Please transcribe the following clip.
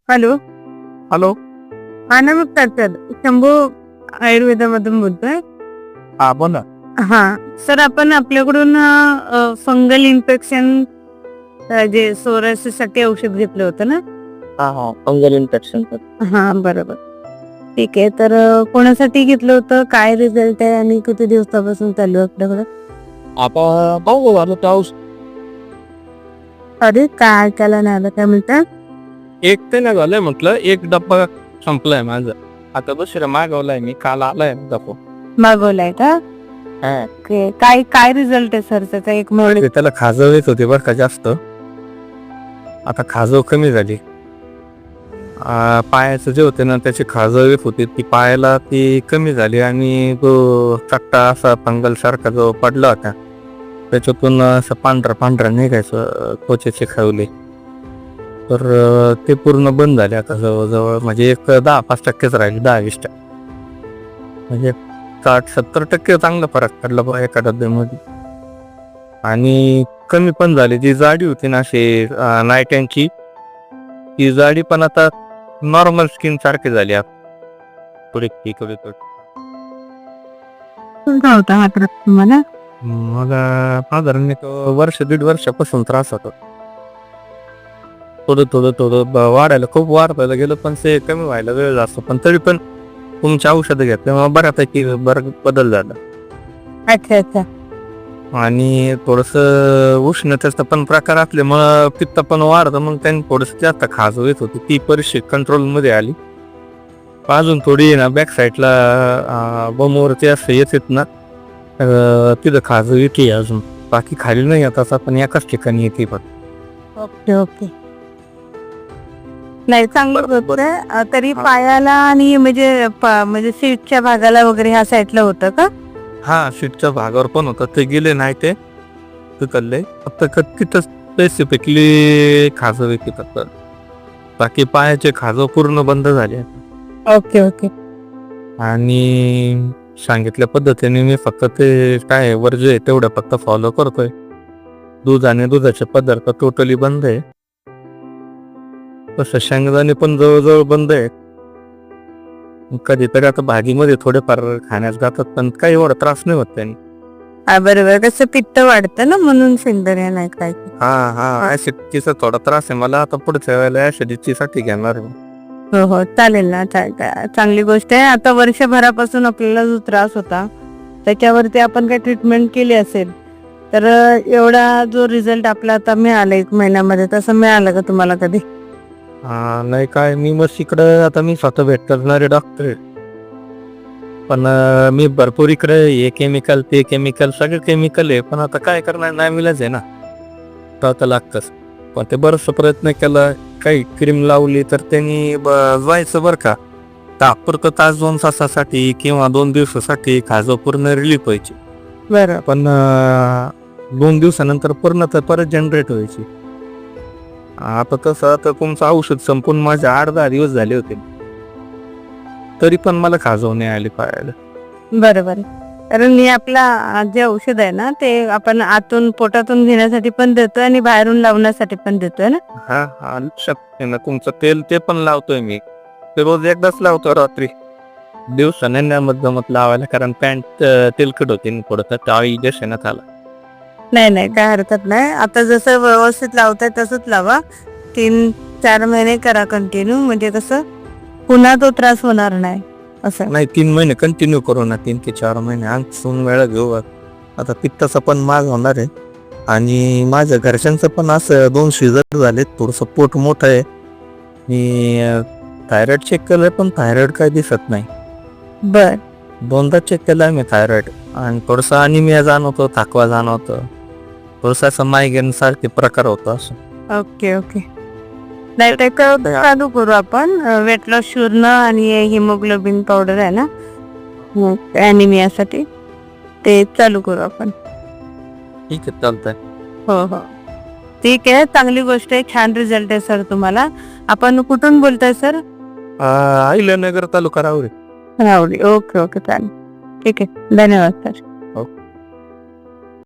Hello. Hello. हा नमस्कार sir. Shambhu आयुर्वेदामधून बोलतोय. हा बोला. हा सर, आपण आपल्याकडून फंगल इन्फेक्शन जे सोरायसिस साठी औषध घेतलं होतं ना. हा फंगल इन्फेक्शन. हा बरोबर. ठीक आहे. तर कोणासाठी घेतलं होतं, काय रिझल्ट आहे आणि किती दिवसापासून चालू आहे आपल्याकडं? आता बघू आता पाऊस अरे काय ऐकायला नाही आलं, काय म्हणतात? एक ते नाही झालंय म्हटलं, एक डब्बा संपलाय माझं. आता दुसरं मागवलाय मी, काल आलाय डब्बा. मागवलाय का? ओके. काय काय रिझल्ट आहे सर त्याचा? एक ते त्याला खाजव येत होते बरं का जास्त. आता खाजव कमी झाली. पायाचं जे होते ना त्याची खाजव येत होती, ती पायाला ती कमी झाली आणि तो चट्टा असा फंगल सारखा जो पडला होता त्याच्यातून असं पांढरा पांढरा निघायचं, त्वचेचे खवले. तर ते पूर्ण बंद झाले आता जवळजवळ. म्हणजे एक 10-5% राहिले, 10-20%. म्हणजे 60-70% चांगला फरक पडला बघा एका डब्यामध्ये. आणि कमी पण झाली. जी जाडी होती ना अशी नायट्यांची, ती जाडी पण आता नॉर्मल स्किन सारखी झाली. थोडी थोडी कोणता होता हा त्रास तुम्हाला? मला साधारण एक वर्ष 1.5 वर्षापासून त्रास होतो. थोडं वाढायला, खूप वाढवायला गेलं पण ते कमी व्हायला वेळ जातो. पण तरी पण तुमची औषधं घेतल्यामुळे बऱ्यापैकी बदल झाला. अच्छा अच्छा. आणि थोडस उष्णतेचा पण प्रकार असल्यामुळं पित्त पण वाढतं, मग त्यांनी थोडस जास्त खाजव येत होती, ती परिस्थिती कंट्रोलमध्ये आली. अजून थोडी ना बॅक साईडला बमवरती असं येत ना, तिथं खाजव येते अजून. बाकी खाली नाही येत असं, पण एकाच ठिकाणी येते पण. Okay okay. नाही चांगलं गोष्ट आहे. तरी पायाला आणि म्हणजे सीटच्या भागाला वगैरे ह्या साईडला होतं का? हा, सीटच्या भागावर पण होतं, ते गेले नाही ते तिकडले. फक्त तिथं स्पेसिफिकली खाजव येते फक्त. बाकी पायाचे खाजव पूर्ण बंद झाले. Okay okay. आणि सांगितल्या पद्धतीने मी फक्त ते काय वर्ज्य आहे तेवढं फक्त फॉलो करतोय. दूध आणि दुधाचे पदार्थ टोटली बंद आहे. तसं शेंगदाणे पण जवळजवळ बंद आहे. कधीतरी आता भाजीमध्ये थोडेफार खाण्यास जातात, पण काही एवढा त्रास नाही होत त्यांनी. बरोबर. कसं पित्त वाढतं ना, म्हणून शेंगदाणे नाही खायचे. हा ऍसिडिटीचा थोडा त्रास आहे मला. आता पुढच्या वेळेला ऍसिडिटीसाठी घेणार आहे. हो हो, चालेल ना. चांगली गोष्ट आहे. आता वर्षभरापासून आपल्याला जो त्रास होता त्याच्यावरती आपण काही ट्रीटमेंट केली असेल तर एवढा जो रिझल्ट आपला आता मिळाला 1 महिन्यामध्ये, तसं मिळालं का तुम्हाला कधी? नाही काय, मी मग इकडं आता मी स्वतः भेट करणारे डॉक्टर आहे, पण मी भरपूर इकडे हे केमिकल ते केमिकल सगळं केमिकल आहे. पण आता काय करणार, नाही मिळाच आहे ना, तर लागतंच. पण ते बरंचसं प्रयत्न केला, काही क्रीम लावली तर त्यांनी व्हायचं बरं का. तात्पुरतं तास 2 तासासाठी किंवा 2 दिवसासाठी खाजव पूर्ण रिलीफ व्हायची. बरं. पण 2 दिवसानंतर पूर्ण तर परत जनरेट व्हायची. आता तसं तर तुमचं औषध संपून माझे 8-10 दिवस झाले होते, तरी पण मला खाजव नाही आली पायाला. बरोबर. कारण मी आपला जे औषध आहे ना, ते आपण आतून पोटातून घेण्यासाठी पण देतोय आणि बाहेरून लावण्यासाठी पण देतोय ना. हा लक्षात आहे ना तुमचं. तेल ते पण लावतोय मी. ते रोज एकदाच लावतो रात्री. दिवसाने नाही जमत लावायला, कारण पॅन्ट तेलकट होते थोडंसं, टाळी देशाण्यात आला. नाही नाही, काय हरकत नाही. आता जसं व्यवस्थित लावताय तसंच लावा. 3-4 महिने करा कंटिन्यू, म्हणजे कसं पुन्हा तो त्रास होणार नाही असं. नाही, 3 महिने कंटिन्यू करू ना. 3 ते 4 महिने आणखी वेळा घेऊ. आता पित्ताचा पण माग होणार आहे आणि माझ्या घरच्यांचं पण असं 2 सीझर झाले. थोडंसं पोट मोठं आहे. मी थायरॉइड चेक केलंय, पण थायरॉइड काय दिसत नाही. बर. 2दा चेक केलाय मी थायरॉइड. आणि थोडंसं अनिमिया जाणवतो, थकवा जाणवतो, थोडंसं असं मायग्रेन सारखे प्रकार होतो असं. Okay okay. नाही ते चालू करू आपण. वेट लॉस चूर्ण आणि हिमोग्लोबिन पावडर आहे ना ॲनिमियासाठी, ते चालू करू आपण. ठीक आहे, चालतंय. हो हो, ठीक आहे. चांगली गोष्ट आहे. छान रिझल्ट आहे सर तुम्हाला. आपण कुठून बोलताय सर? अहिल्यानगर, तालुका राहुरी. राहुरी. ओके ओके, चालेल. ठीक आहे. धन्यवाद सर.